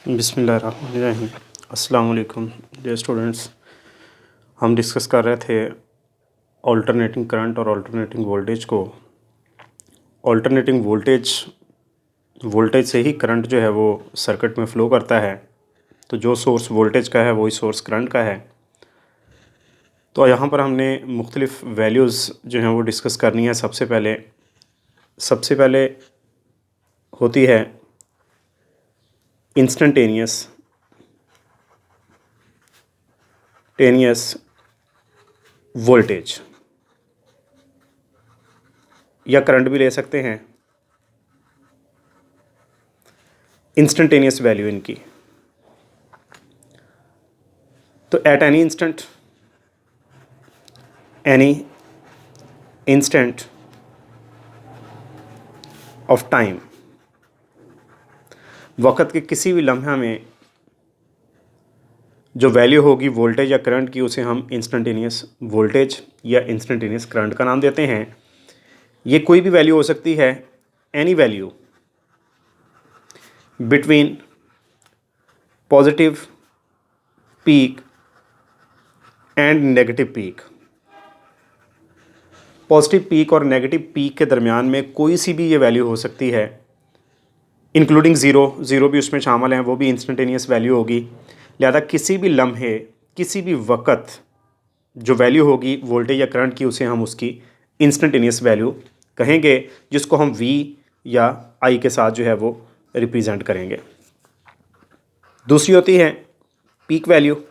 बिस्मिल्लाहिर्रहमानिर्रहीम। अस्सलाम वालेकुम डियर स्टूडेंट्स। हम डिस्कस कर रहे थे ऑल्टरनेटिंग करंट और ऑल्टरनेटिंग वोल्टेज को। ऑल्टरनेटिंग वोल्टेज से ही करंट जो है वो सर्किट में फ़्लो करता है। तो जो सोर्स वोल्टेज का है वही सोर्स करंट का है। तो यहाँ पर हमने मुख्तलिफ़ वैल्यूज़ जो हैं वो डिस्कस करनी है। सबसे पहले होती है इंस्टेंटेनियस वोल्टेज, या करंट भी ले सकते हैं। इंस्टेंटेनियस वैल्यू इनकी, तो at any instant of time, वक़्त के किसी भी लम्हा में जो वैल्यू होगी वोल्टेज या करंट की, उसे हम इंस्टेंटेनियस वोल्टेज या इंस्टेंटेनियस करंट का नाम देते हैं। ये कोई भी वैल्यू हो सकती है, any value between positive peak and negative peak. Positive peak और नेगेटिव पीक के दरमियान में कोई सी भी ये वैल्यू हो सकती है, इंक्लूडिंग ज़ीरो भी उसमें शामिल हैं, वो भी इंस्टेंटेनियस वैल्यू होगी। लिहाजा किसी भी लम्हे, किसी भी वक़्त जो वैल्यू होगी वोल्टेज या करंट की, उसे हम उसकी इंस्टेंटेनियस वैल्यू कहेंगे, जिसको हम V या I के साथ जो है वो रिप्रेजेंट करेंगे। दूसरी होती है पीक वैल्यू।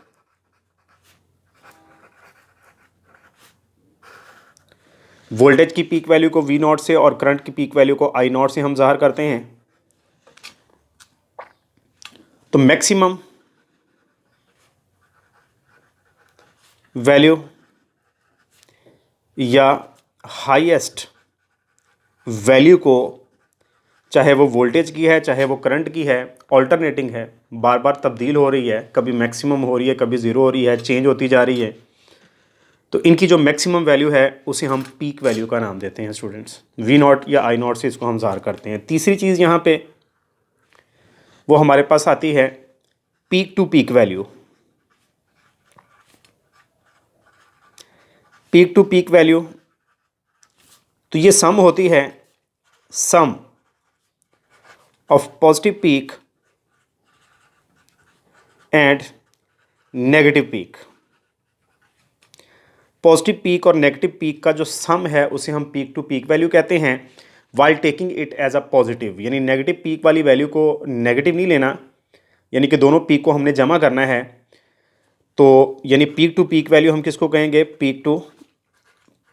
वोल्टेज की पीक वैल्यू को V0 से और करंट की पीक वैल्यू को I0 से हम ज़ाहिर करते हैं। तो मैक्सिमम वैल्यू या हाईएस्ट वैल्यू को, चाहे वो वोल्टेज की है चाहे वो करंट की है, ऑल्टरनेटिंग है, बार बार तब्दील हो रही है, कभी मैक्सिमम हो रही है, कभी ज़ीरो हो रही है, चेंज होती जा रही है। तो इनकी जो मैक्सिमम वैल्यू है उसे हम पीक वैल्यू का नाम देते हैं स्टूडेंट्स। V0 या I0 से इसको हम ज़ाहिर करते हैं। तीसरी चीज़ यहाँ पे वो हमारे पास आती है peak to peak value. Peak to peak value, तो ये सम होती है, sum of positive peak and negative peak. Positive peak और नेगेटिव पीक का जो सम है उसे हम पीक टू पीक वैल्यू कहते हैं। While taking it as a positive, यानी नेगेटिव पीक वाली वैल्यू को नेगेटिव नहीं लेना, यानी कि दोनों पीक को हमने जमा करना है। तो यानी पीक टू पीक वैल्यू हम किसको कहेंगे? पीक टू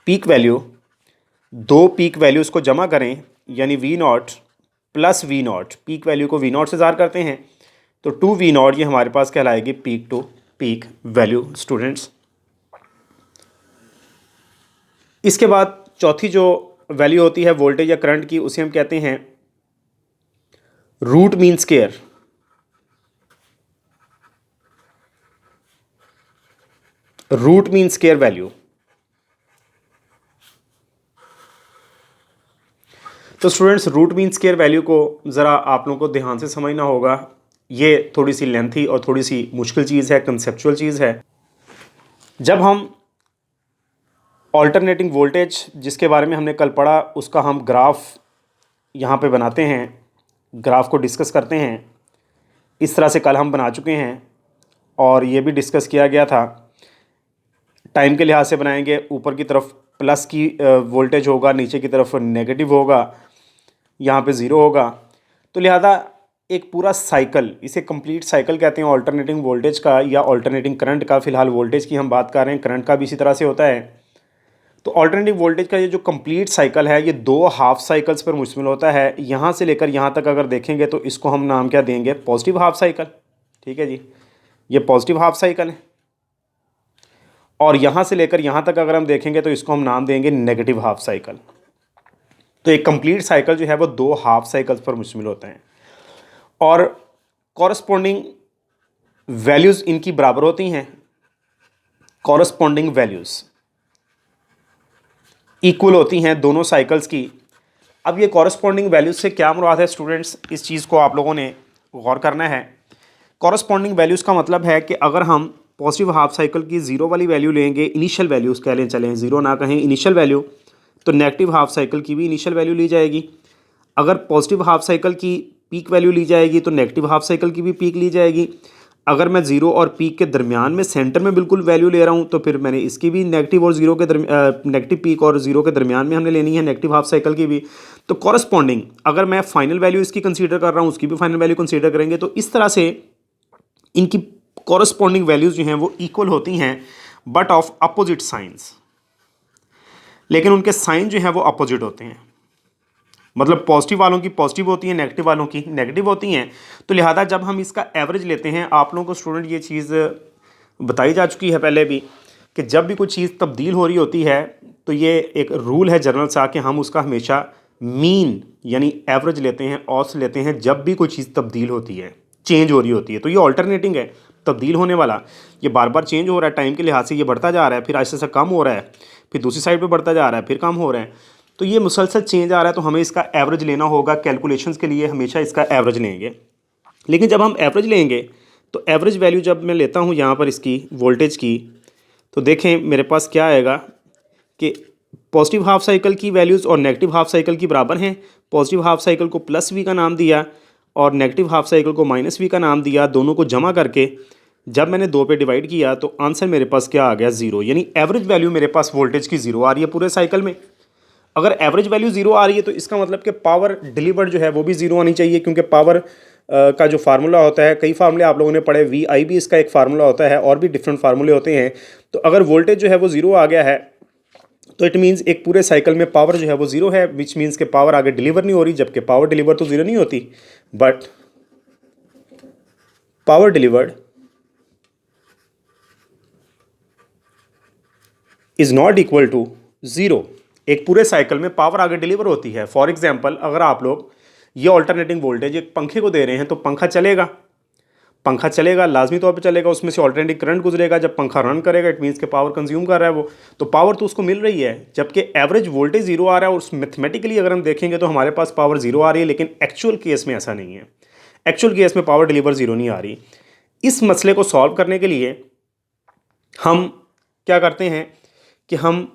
पीक वैल्यू, दो पीक वैल्यूज़ को जमा करें, यानी V0 plus V0, peak value को V0 से ज़ाहिर करते हैं, तो 2V0 ये हमारे पास कहलाएगी peak to peak value students. इसके बाद चौथी जो वैल्यू होती है वोल्टेज या करंट की, उसे हम कहते हैं root mean square. Root mean square value. तो students, root mean square value को ज़रा आप लोगों को ध्यान से समझना होगा। ये थोड़ी सी लेंथी और थोड़ी सी मुश्किल चीज़ है, कंसेप्चुअल चीज़ है। जब हम ऑल्टरनेटिंग वोल्टेज, जिसके बारे में हमने कल पढ़ा, उसका हम ग्राफ यहाँ पे बनाते हैं, ग्राफ को डिस्कस करते हैं। इस तरह से कल हम बना चुके हैं और ये भी डिस्कस किया गया था। टाइम के लिहाज से बनाएंगे, ऊपर की तरफ प्लस की वोल्टेज होगा, नीचे की तरफ नेगेटिव होगा, यहाँ पे ज़ीरो होगा। तो लिहाजा एक पूरा साइकिल, इसे कंप्लीट साइकिल कहते हैं ऑल्टरनेटिंग वोल्टेज का या ऑल्टरनेटिंग करंट का। फ़िलहाल वोल्टेज की हम बात कर रहे हैं, करंट का भी इसी तरह से होता है। तो ऑल्टरनेटिंग वोल्टेज का ये जो कंप्लीट साइकिल है, ये दो हाफ साइकिल्स पर मुश्तमिल होता है। यहाँ से लेकर यहाँ तक अगर देखेंगे तो इसको हम नाम क्या देंगे? Positive half cycle. ठीक है जी, ये पॉजिटिव हाफ साइकिल है। और यहाँ से लेकर यहाँ तक अगर हम देखेंगे तो इसको हम नाम देंगे नेगेटिव हाफ साइकिल। तो एक कंप्लीट साइकिल जो है वो दो हाफ साइकिल्स पर मुश्तमिल होते हैं और कॉरस्पॉन्डिंग वैल्यूज़ इनकी बराबर होती हैं। कॉरस्पॉन्डिंग वैल्यूज़ इक्वल होती हैं दोनों साइकिल्स की। अब ये कॉरस्पॉन्डिंग वैल्यूज़ से क्या मुराद है स्टूडेंट्स? इस चीज़ को आप लोगों ने गौर करना है कॉरस्पॉन्डिंग वैल्यूज़ का मतलब है कि अगर हम पॉजिटिव हाफ साइकिल की ज़ीरो वाली वैल्यू लेंगे, इनिशियल वैल्यूज़ कह लें, चलें ज़ीरो ना कहें, इनिशियल वैल्यू, तो नेगेटिव हाफ साइकिल की भी इनिशियल वैल्यू ली जाएगी। अगर पॉजिटिव हाफ साइकिल की पीक वैल्यू ली जाएगी तो नेगेटिव हाफ साइकिल की भी पीक ली जाएगी। अगर मैं ज़ीरो और पीक के दरमियान में सेंटर में बिल्कुल वैल्यू ले रहा हूँ तो फिर मैंने इसकी भी नेगेटिव और ज़ीरो के नेगेटिव पीक और ज़ीरो के दरमियान में हमने लेनी है नेगेटिव हाफ साइकिल की भी। तो कॉरस्पॉन्डिंग अगर मैं फाइनल वैल्यू इसकी कंसीडर कर रहा हूँ, उसकी भी फाइनल वैल्यू कंसीडर करेंगे, तो इस तरह से इनकी कॉरस्पॉन्डिंग वैल्यूज़ जो हैं वो इक्वल होती हैं बट ऑफ अपोजिट साइंस, लेकिन उनके साइन जो हैं वो अपोजिट होते हैं। मतलब पॉजिटिव वालों की पॉजिटिव होती हैं, नेगेटिव वालों की नेगेटिव होती हैं। तो लिहाजा जब हम इसका एवरेज लेते हैं, आप लोगों को स्टूडेंट ये चीज़ बताई जा चुकी है पहले भी कि जब भी कोई चीज़ तब्दील हो रही होती है तो ये एक रूल है जनरल सा कि हम उसका हमेशा मीन यानी एवरेज लेते हैं, औसत लेते हैं जब भी कोई चीज़ तब्दील होती है, चेंज हो रही होती है। तो ये ऑल्टरनेटिंग है, तब्दील होने वाला, ये बार बार चेंज हो रहा है, टाइम के लिहाज से ये बढ़ता जा रहा है, फिर आहिस्ता से कम हो रहा है, फिर दूसरी साइड पे बढ़ता जा रहा है, फिर कम हो रहा है। तो ये मुसलसल चेंज आ रहा है, तो हमें इसका एवरेज लेना होगा। कैलकुलेशंस के लिए हमेशा इसका एवरेज लेंगे। लेकिन जब हम एवरेज लेंगे तो एवरेज वैल्यू जब मैं लेता हूँ यहाँ पर इसकी वोल्टेज की, तो देखें मेरे पास क्या आएगा कि पॉजिटिव हाफ साइकिल की वैल्यूज़ और नेगेटिव हाफ साइकिल की बराबर हैं। पॉजिटिव हाफ साइकिल को प्लस वी का नाम दिया और नेगेटिव हाफ साइकिल को माइनस वी का नाम दिया। दोनों को जमा करके जब मैंने दो पे डिवाइड किया तो आंसर मेरे पास क्या आ गया, ज़ीरो। यानी एवरेज वैल्यू मेरे पास वोल्टेज की ज़ीरो आ रही है पूरे साइकिल में। अगर एवरेज वैल्यू ज़ीरो आ रही है तो इसका मतलब कि पावर डिलीवर्ड जो है वो भी ज़ीरो आनी चाहिए, क्योंकि पावर का जो फार्मूला होता है, कई फार्मूले आप लोगों ने पढ़े, वी आई भी इसका एक फार्मूला होता है और भी डिफरेंट फार्मूले होते हैं। तो अगर वोल्टेज जो है वो ज़ीरो आ गया है तो इट मीन्स एक पूरे साइकिल में पावर जो है वो ज़ीरो है, विच मीन्स के पावर आगे डिलीवर नहीं हो रही, जबकि पावर डिलीवर तो ज़ीरो नहीं होती, but power delivered is not equal to zero. एक पूरे साइकिल में पावर आगे डिलीवर होती है। फॉर एग्जांपल अगर आप लोग ये ऑल्टरनेटिंग वोल्टेज एक पंखे को दे रहे हैं तो पंखा चलेगा लाजमी तौर पे चलेगा, उसमें से ऑल्टरनेटिंग करंट गुजरेगा। जब पंखा रन करेगा इट मीन्स के पावर कंज्यूम कर रहा है वो, तो पावर तो उसको मिल रही है, जबकि एवरेज वोल्टेज ज़ीरो आ रहा है। और मैथमेटिकली अगर हम देखेंगे तो हमारे पास पावर ज़ीरो आ रही है, लेकिन एक्चुअल केस में ऐसा नहीं है। एक्चुअल केस में पावर डिलीवर ज़ीरो नहीं आ रही। इस मसले को सॉल्व करने के लिए हम क्या करते हैं कि हम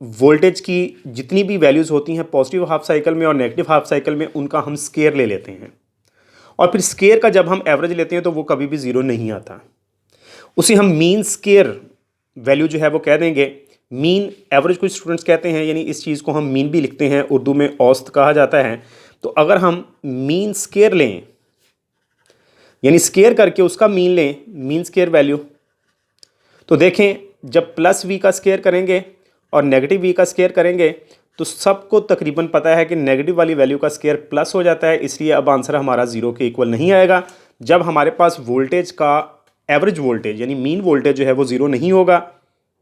वोल्टेज की जितनी भी वैल्यूज़ होती हैं पॉजिटिव हाफ साइकिल में और नेगेटिव हाफ साइकिल में, उनका हम स्केयर ले लेते हैं। और फिर स्केयर का जब हम एवरेज लेते हैं तो वो कभी भी ज़ीरो नहीं आता। उसे हम मीन स्केयर वैल्यू जो है वो कह देंगे। मीन एवरेज कुछ स्टूडेंट्स कहते हैं, यानी इस चीज़ को हम मीन भी लिखते हैं, उर्दू में औसत कहा जाता है। तो अगर हम मीन स्केयर लें, यानी स्केयर करके उसका मीन लें, मीन स्केयर वैल्यू, तो देखें जब प्लस वी का स्केयर करेंगे और नेगेटिव वी का स्केयर करेंगे तो सबको तकरीबन पता है कि नेगेटिव वाली वैल्यू का स्केयर प्लस हो जाता है, इसलिए अब आंसर हमारा ज़ीरो के इक्वल नहीं आएगा। जब हमारे पास वोल्टेज का एवरेज वोल्टेज यानी मीन वोल्टेज जो है वो ज़ीरो नहीं होगा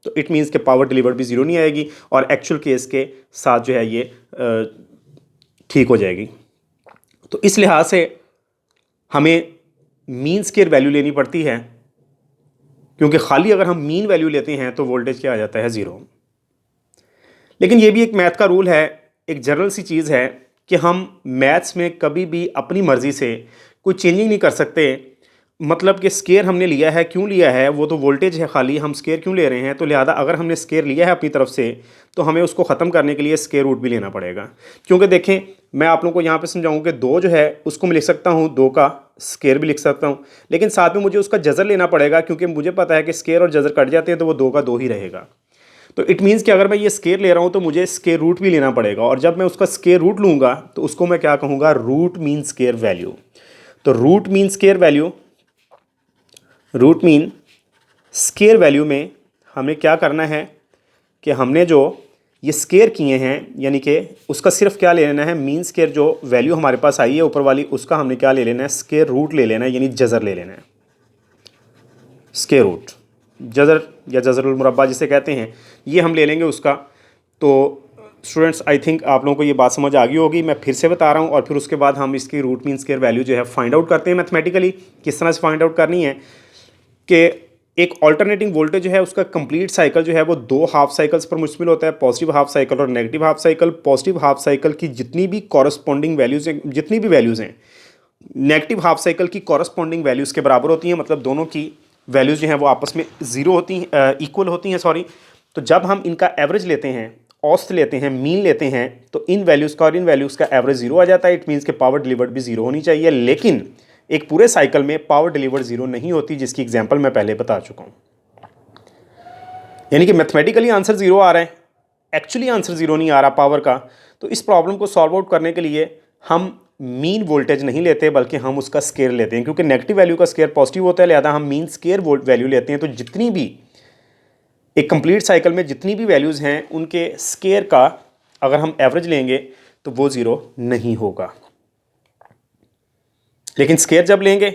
तो इट मीन्स के पावर डिलीवर्ड भी ज़ीरो नहीं आएगी और एक्चुअल केस के साथ जो है ये ठीक हो जाएगी। तो इस लिहाज से हमें मीन स्केयर वैल्यू लेनी पड़ती है, क्योंकि खाली अगर हम मीन वैल्यू लेते हैं तो वोल्टेज क्या आ जाता है, ज़ीरो। लेकिन ये भी एक मैथ का रूल है, एक जनरल सी चीज़ है कि हम मैथ्स में कभी भी अपनी मर्ज़ी से कोई चेंजिंग नहीं कर सकते। मतलब कि स्केयर हमने लिया है, क्यों लिया है, वो तो वोल्टेज है खाली, हम स्केयर क्यों ले रहे हैं। तो लिहाजा अगर हमने स्केयर लिया है अपनी तरफ से तो हमें उसको ख़त्म करने के लिए स्केयर रूट भी लेना पड़ेगा। क्योंकि देखें मैं आप लोगों को यहाँ पे समझाऊँ कि दो जो है उसको मैं लिख सकता हूँ, दो का स्केयर भी लिख सकता हूँ, लेकिन साथ में मुझे उसका जज़र लेना पड़ेगा, क्योंकि मुझे पता है कि स्केयर और जज़र कट जाते हैं तो वो दो का दो ही रहेगा। तो इट मीन्स कि अगर मैं ये स्केयर ले रहा हूँ तो मुझे स्केयर रूट भी लेना पड़ेगा, और जब मैं उसका स्केयर रूट लूँगा तो उसको मैं क्या कहूँगा, रूट मीन स्केयर वैल्यू। तो root mean square value, root mean square value में हमें क्या करना है कि हमने जो ये स्केयर किए हैं यानी कि उसका सिर्फ क्या ले लेना है, मीन स्केयर जो वैल्यू हमारे पास आई है ऊपर वाली, उसका हमने क्या ले लेना है, स्केयर रूट ले लेना है, यानी जज़र ले लेना है। स्केयर रूट, जज़र या जज़रुल मुरब्बा जिसे कहते हैं, ये हम ले लेंगे उसका। तो स्टूडेंट्स आई थिंक आप लोगों को ये बात समझ आ गई होगी। मैं फिर से बता रहा हूँ और फिर उसके बाद हम इसकी रूट मीन स्केयर वैल्यू जो है फाइंड आउट करते हैं मैथमेटिकली। किस तरह से फाइंड आउट करनी है कि एक ऑल्टरनेटिंग वोल्टेज जो है उसका कंप्लीट साइकिल जो है वो दो हाफ साइकिल्स पर मुश्तमिल होता है, पॉजिटिव हाफ साइकिल और negative half cycle. Positive half cycle की जितनी भी कॉरस्पॉन्डिंग वैल्यूज़ हैं, जितनी भी वैल्यूज़ हैं नेगेटिव हाफ साइकिल की कॉरस्पॉन्डिंग वैल्यूज़ के बराबर होती हैं, मतलब दोनों की वैल्यूज़ जो हैं वो आपस में ज़ीरो होती हैं, इक्वल होती हैं सॉरी। तो जब हम इनका एवरेज लेते हैं, औसत लेते हैं, मीन लेते हैं, तो इन वैल्यूज़ का और इन वैल्यूज़ का एवरेज ज़ीरो आ जाता है। इट मीन्स कि पावर डिलीवर्ड भी ज़ीरो होनी चाहिए, लेकिन एक पूरे साइकिल में पावर डिलीवर्ड ज़ीरो नहीं होती, जिसकी एग्जाम्पल मैं पहले बता चुका हूँ। यानी कि मैथमेटिकली आंसर ज़ीरो आ रहा है, एक्चुअली आंसर ज़ीरो नहीं आ रहा पावर का। तो इस प्रॉब्लम को सॉल्व आउट करने के लिए हम मीन वोल्टेज नहीं लेते, बल्कि हम उसका स्केयर लेते हैं, क्योंकि नेगेटिव वैल्यू का स्केयर पॉजिटिव होता है, लिहाजा हम मीन स्केयर वैल्यू लेते हैं। तो जितनी भी एक कंप्लीट साइकिल में जितनी भी वैल्यूज़ हैं, उनके स्केयर का अगर हम एवरेज लेंगे तो वो ज़ीरो नहीं होगा। लेकिन स्केयर जब लेंगे,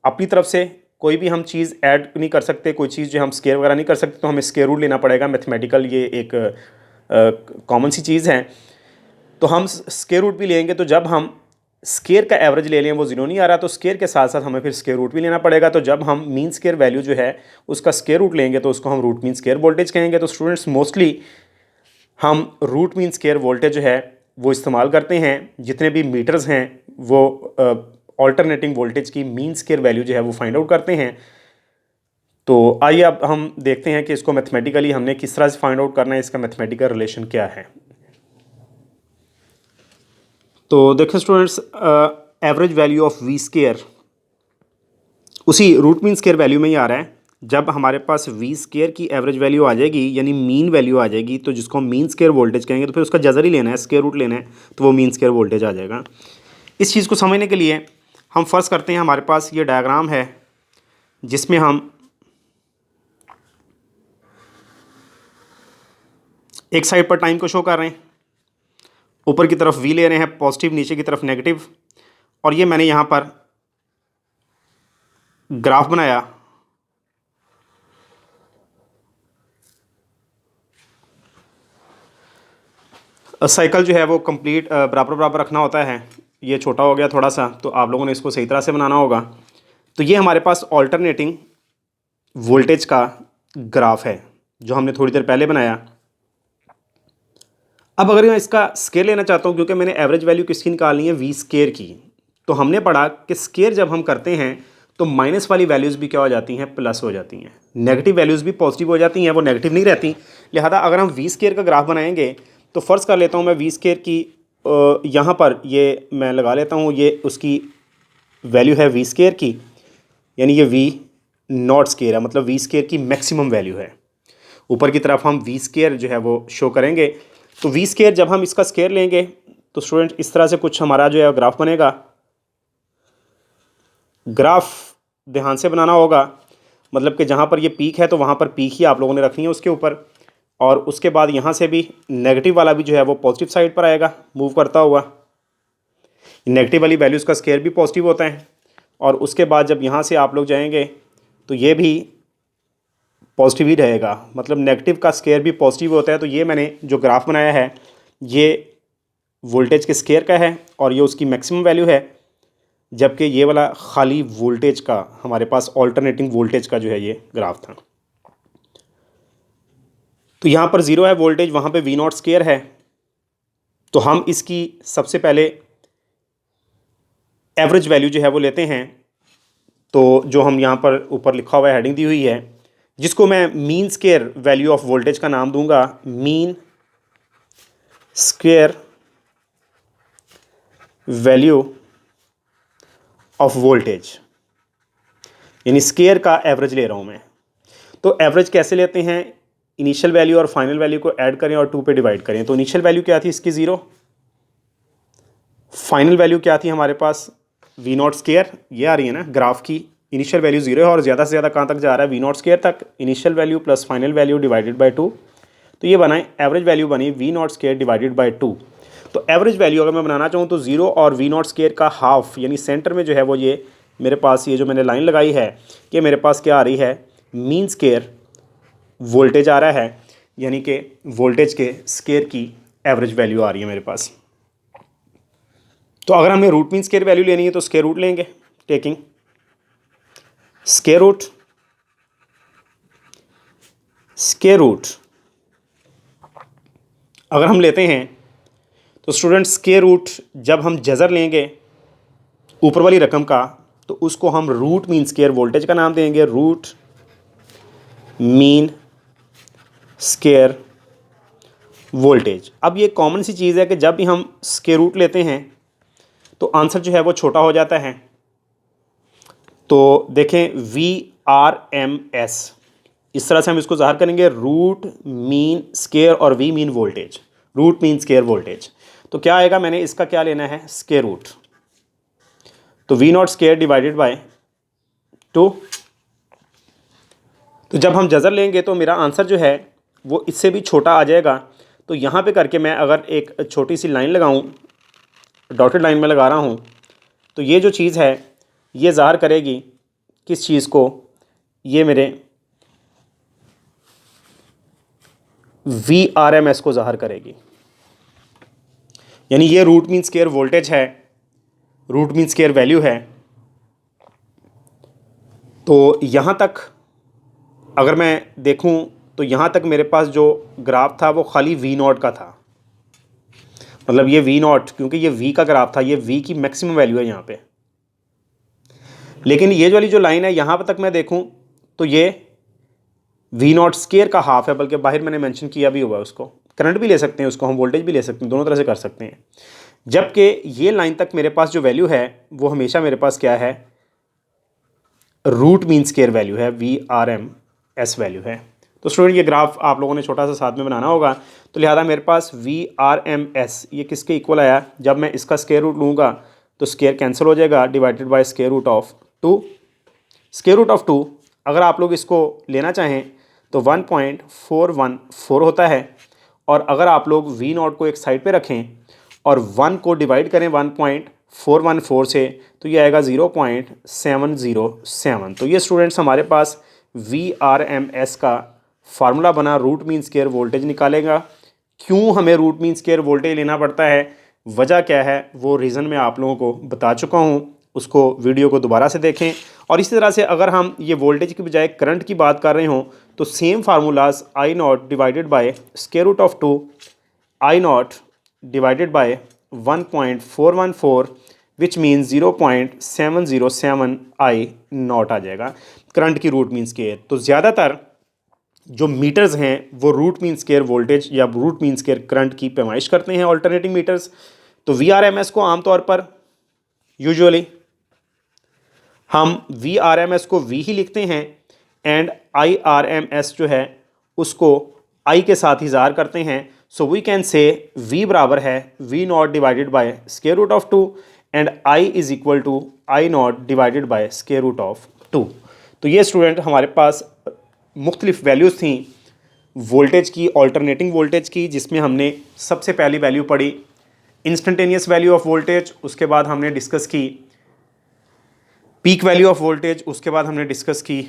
अपनी तरफ से कोई भी हम चीज़ ऐड नहीं कर सकते, कोई चीज़ जो हम स्केयर वगैरह नहीं कर सकते, तो हमें स्केयर रूट लेना पड़ेगा। मैथमेटिकल ये एक कॉमन सी चीज़ है। तो हम स्केयर रूट भी लेंगे, तो जब हम स्केयर का एवरेज ले लें वो ज़ीरो नहीं आ रहा, तो स्केयर के साथ साथ हमें फिर स्केयर रूट भी लेना पड़ेगा। तो जब हम मीन स्केयर वैल्यू जो है उसका स्केयर रूट लेंगे, तो उसको हम रूट मीन स्केयर वोल्टेज कहेंगे। तो स्टूडेंट्स मोस्टली हम रूट मीन स्केयर वोल्टेज जो है वो इस्तेमाल करते हैं। जितने भी मीटर्स हैं वो ऑल्टरनेटिंग वोल्टेज की मीन स्केयर वैल्यू जो है वो फाइंड आउट करते हैं। तो आइए अब हम देखते हैं कि इसको मैथमेटिकली हमने किस तरह से फाइंड आउट करना है, इसका मैथमेटिकल रिलेशन क्या है। तो देखिए students, average value of V square उसी रूट मीन स्केयर वैल्यू में ही आ रहा है। जब हमारे पास वी स्केयर की एवरेज वैल्यू आ जाएगी, यानी मीन वैल्यू आ जाएगी, तो जिसको हम मीन स्केयर वोल्टेज कहेंगे, तो फिर उसका जज़र ही लेना है, स्केयर रूट लेना है, तो वो मीन स्केयर वोल्टेज आ जाएगा। इस चीज़ को समझने के लिए हम फर्स्ट करते हैं, हमारे पास ये डायग्राम है जिसमें हम एक साइड पर टाइम को शो कर रहे हैं, ऊपर की तरफ वी ले रहे हैं पॉजिटिव, नीचे की तरफ नेगेटिव, और ये मैंने यहाँ पर ग्राफ बनाया। साइकिल जो है वो कंप्लीट बराबर बराबर रखना होता है। ये छोटा हो गया थोड़ा सा, तो आप लोगों ने इसको सही तरह से बनाना होगा। तो ये हमारे पास ऑल्टरनेटिंग वोल्टेज का ग्राफ है जो हमने थोड़ी देर पहले बनाया। अब अगर मैं इसका स्केयर लेना चाहता हूँ, क्योंकि मैंने एवरेज वैल्यू किसकी निकालनी है, वी स्केयर की, तो हमने पढ़ा कि स्केयर जब हम करते हैं तो माइनस वाली वैल्यूज़ भी क्या हो जाती हैं, प्लस हो जाती हैं। नेगेटिव वैल्यूज़ भी पॉजिटिव हो जाती हैं, वो नेगेटिव नहीं रहती। लिहाजा अगर हम वी स्केयर का ग्राफ बनाएंगे, तो फ़र्ज़ कर लेता हूँ मैं वी स्केयर की यहाँ पर ये मैं लगा लेता हूँ, ये उसकी वैल्यू है वी स्केयर की, यानी ये वी नॉट स्केयर है, मतलब वी स्केयर की मैक्सिमम वैल्यू है। ऊपर की तरफ हम वी स्केयर जो है वो शो करेंगे। तो वी स्केयर जब हम इसका स्केयर लेंगे, तो स्टूडेंट इस तरह से कुछ हमारा जो है ग्राफ बनेगा। ग्राफ ध्यान से बनाना होगा, मतलब कि जहाँ पर ये पीक है तो वहाँ पर पीक ही आप लोगों ने रखनी है उसके ऊपर, और उसके बाद यहाँ से भी नेगेटिव वाला भी जो है वो पॉजिटिव साइड पर आएगा मूव करता हुआ। नेगेटिव वाली वैल्यूज़ का स्केयर भी पॉजिटिव होता है, और उसके बाद जब यहाँ से आप लोग जाएंगे तो ये भी पॉजिटिव ही रहेगा, मतलब नेगेटिव का स्केयर भी पॉजिटिव होता है। तो ये मैंने जो ग्राफ बनाया है ये वोल्टेज के स्केयर का है, और ये उसकी मैक्सिमम वैल्यू है, जबकि ये वाला खाली वोल्टेज का हमारे पास ऑल्टरनेटिंग वोल्टेज का जो है ये ग्राफ था। तो यहाँ पर ज़ीरो है वोल्टेज, वहाँ पे वी नॉट स्केयर है। तो हम इसकी सबसे पहले एवरेज वैल्यू जो है वो लेते हैं। तो जो हम यहाँ पर ऊपर लिखा हुआ है, हेडिंग दी हुई है, जिसको मैं mean square value of voltage का नाम दूंगा, mean square value of voltage, यानी स्केयर का एवरेज ले रहा हूँ मैं। तो एवरेज कैसे लेते हैं, इनिशियल वैल्यू और फाइनल वैल्यू को ऐड करें और 2 पे डिवाइड करें। तो इनिशियल वैल्यू क्या थी इसकी, ज़ीरो। फाइनल वैल्यू क्या थी हमारे पास, वी नॉट स्केयर, ये आ रही है ना ग्राफ की। इनिशियल वैल्यू ज़ीरो है और ज़्यादा से ज़्यादा कहाँ तक जा रहा है, वी नॉट स्केयर तक। Initial value plus final value divided by 2, तो ये बनाए एवरेज वैल्यू बनी V not square divided by 2। तो एवरेज वैल्यू अगर मैं बनाना चाहूँ तो ज़ीरो और वी नॉट स्केयर का हाफ, यानी सेंटर में जो है वो ये मेरे पास ये जो मैंने लाइन लगाई है, कि मेरे पास क्या आ रही है, मीन स्केयर वोल्टेज आ रहा है, यानी कि वोल्टेज के स्केयर की एवरेज वैल्यू आ रही है मेरे पास। तो अगर हमें रूट मीन स्केयर वैल्यू लेनी है तो स्केयर रूट लेंगे, taking square root. Square root अगर हम लेते हैं तो स्टूडेंट स्केयर रूट जब हम जज़र लेंगे ऊपर वाली रकम का, तो उसको हम रूट मीन स्क्वायर वोल्टेज का नाम देंगे, रूट मीन स्क्वायर वोल्टेज। अब ये कॉमन सी चीज़ है कि जब भी हम स्क्वायर रूट लेते हैं तो आंसर जो है वो छोटा हो जाता है। तो देखें VRMS, इस तरह से हम इसको ज़ाहिर करेंगे, रूट मीन स्क्वायर और V mean voltage, root mean square voltage. तो क्या आएगा, मैंने इसका क्या लेना है, स्क्वायर रूट, तो V0 स्क्वायर डिवाइडेड बाय 2। तो जब हम जज़र लेंगे तो मेरा आंसर जो है वो इससे भी छोटा आ जाएगा। तो यहाँ पे करके मैं अगर एक छोटी सी लाइन लगाऊँ, डॉटेड लाइन में लगा रहा हूँ, तो ये जो चीज़ है ये ज़ाहिर करेगी किस चीज़ को, ये मेरे VRMS को ज़ाहिर करेगी। यानी ये रूट मीन स्क्वायर वोल्टेज है, रूट मीन स्क्वायर वैल्यू है। तो यहाँ तक अगर मैं देखूँ तो यहाँ तक मेरे पास जो ग्राफ था वो खाली V0 का था, मतलब ये V0, क्योंकि ये V का ग्राफ था, ये V की मैक्सिमम वैल्यू है यहाँ पे। लेकिन ये वाली जो लाइन है यहाँ पर तक मैं देखूँ तो ये V0 स्क्वायर का हाफ है, बल्कि बाहर मैंने मेंशन किया भी हुआ है, उसको करंट भी ले सकते हैं, उसको हम वोल्टेज भी ले सकते हैं, दोनों तरह से कर सकते हैं। जबकि ये लाइन तक मेरे पास जो वैल्यू है वो हमेशा मेरे पास क्या है, रूट मीन स्क्वायर वैल्यू है, VRMS वैल्यू है। तो स्टूडेंट ये ग्राफ आप लोगों ने छोटा सा साथ में बनाना होगा, तो लिहाजा मेरे पास VRMS ये किसके इक्वल आया, जब मैं इसका स्क्वायर रूट लूँगा तो स्क्वायर कैंसिल हो जाएगा, divided by square root of 2। Square root of 2 अगर आप लोग इसको लेना चाहें तो 1.414 होता है, और अगर आप लोग V0 को एक साइड पे रखें और 1 को डिवाइड करें 1.414 से, तो ये आएगा 0.707। तो ये स्टूडेंट्स हमारे पास VRMS का फार्मूला बना, रूट मीन स्क्वायर वोल्टेज निकालेगा। क्यों हमें रूट मीन स्क्वायर वोल्टेज लेना पड़ता है, वजह क्या है, वो रीज़न मैं आप लोगों को बता चुका हूँ, उसको वीडियो को दोबारा से देखें। और इसी तरह से अगर हम ये वोल्टेज की बजाय करंट की बात कर रहे हों तो same formulas I0 divided by square root of 2 I0 divided by 1.414 which mean 0.707 I0 आ जाएगा, करंट की रूट मीन स्क्वायर। तो ज़्यादातर जो मीटर्स हैं वो रूट मीन स्क्वायर वोल्टेज या रूट मीन स्क्वायर करंट की पैमाइश करते हैं, ऑल्टरनेटिंग मीटर्स। तो VRMS को आमतौर पर यूजुअली हम VRMS को V ही लिखते हैं, एंड IRMS जो है उसको I के साथ ही ज़ाहिर करते हैं। So we can say V बराबर है V0 divided by square root of 2 and I is equal to I0 divided by square root of 2। तो ये स्टूडेंट हमारे पास मुख्तलिफ वैल्यूज़ थी वोल्टेज की, ऑल्टरनेटिंग वोल्टेज की, जिसमें हमने सबसे पहली वैल्यू पढ़ी इंस्टेंटेनियस वैल्यू ऑफ वोल्टेज, उसके बाद हमने डिस्कस की पीक वैल्यू ऑफ वोल्टेज, उसके बाद हमने डिस्कस की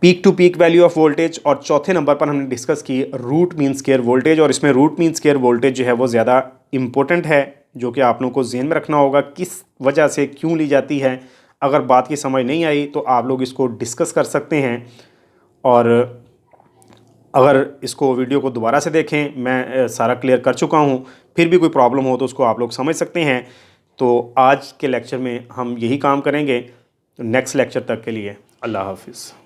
peak to peak value of voltage, और चौथे नंबर पर हमने डिस्कस की रूट मीन स्क्वायर वोल्टेज। और इसमें रूट मीन स्क्वायर वोल्टेज जो है वो ज़्यादा इम्पोर्टेंट है, जो कि आप लोगों को ज़हन में रखना होगा किस वजह से क्यों ली जाती है। अगर बात की समझ नहीं आई तो आप लोग इसको डिस्कस कर सकते हैं, और अगर इसको वीडियो को दोबारा से देखें, मैं सारा क्लियर कर चुका हूँ, फिर भी कोई प्रॉब्लम हो तो उसको आप लोग समझ सकते हैं। तो आज के लेक्चर में हम यही काम करेंगे। नेक्स्ट लेक्चर तक के लिए अल्लाह हाफिज़।